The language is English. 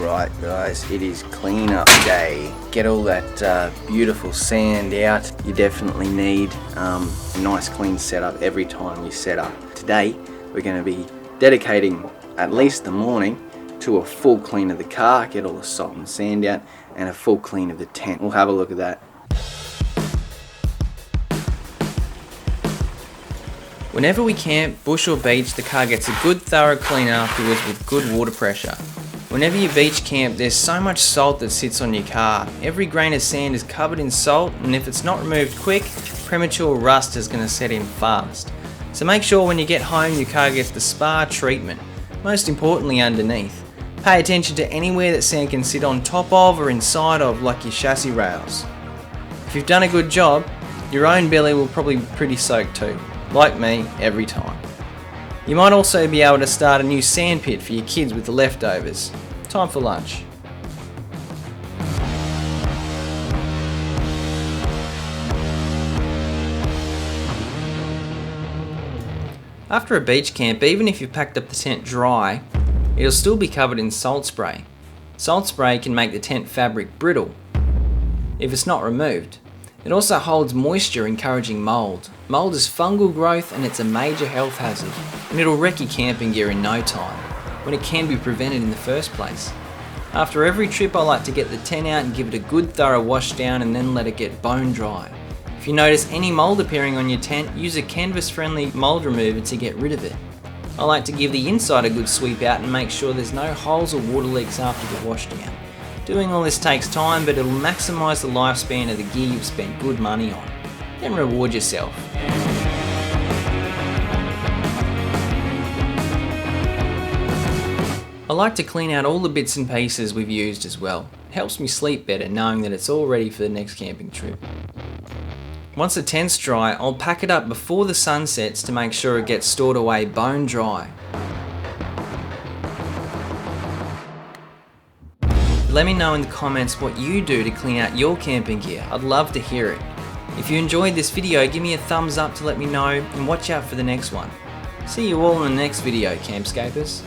Alright guys, it is cleanup day. Get all that beautiful sand out. You definitely need a nice clean setup every time you set up. Today we're going to be dedicating at least the morning to a full clean of the car, get all the salt and sand out, and a full clean of the tent. We'll have a look at that. Whenever we camp, bush or beach, the car gets a good thorough clean afterwards with good water pressure. Whenever you beach camp, there's so much salt that sits on your car. Every grain of sand is covered in salt, and if it's not removed quick, premature rust is going to set in fast. So make sure when you get home your car gets the spa treatment, most importantly underneath. Pay attention to anywhere that sand can sit on top of or inside of, like your chassis rails. If you've done a good job, your own belly will probably be pretty soaked too. Like me, every time. You might also be able to start a new sand pit for your kids with the leftovers. Time for lunch. After a beach camp, even if you've packed up the tent dry, it'll still be covered in salt spray. Salt spray can make the tent fabric brittle if it's not removed. It also holds moisture, encouraging mould. Mould is fungal growth and it's a major health hazard, and it'll wreck your camping gear in no time, when it can be prevented in the first place. After every trip I like to get the tent out and give it a good thorough wash down and then let it get bone dry. If you notice any mould appearing on your tent, use a canvas friendly mould remover to get rid of it. I like to give the inside a good sweep out and make sure there's no holes or water leaks after the wash down. Doing all this takes time, but it'll maximise the lifespan of the gear you've spent good money on. Then reward yourself. I like to clean out all the bits and pieces we've used as well. It helps me sleep better knowing that it's all ready for the next camping trip. Once the tent's dry, I'll pack it up before the sun sets to make sure it gets stored away bone dry. Let me know in the comments what you do to clean out your camping gear. I'd love to hear it. If you enjoyed this video, give me a thumbs up to let me know and watch out for the next one. See you all in the next video, Campscapers.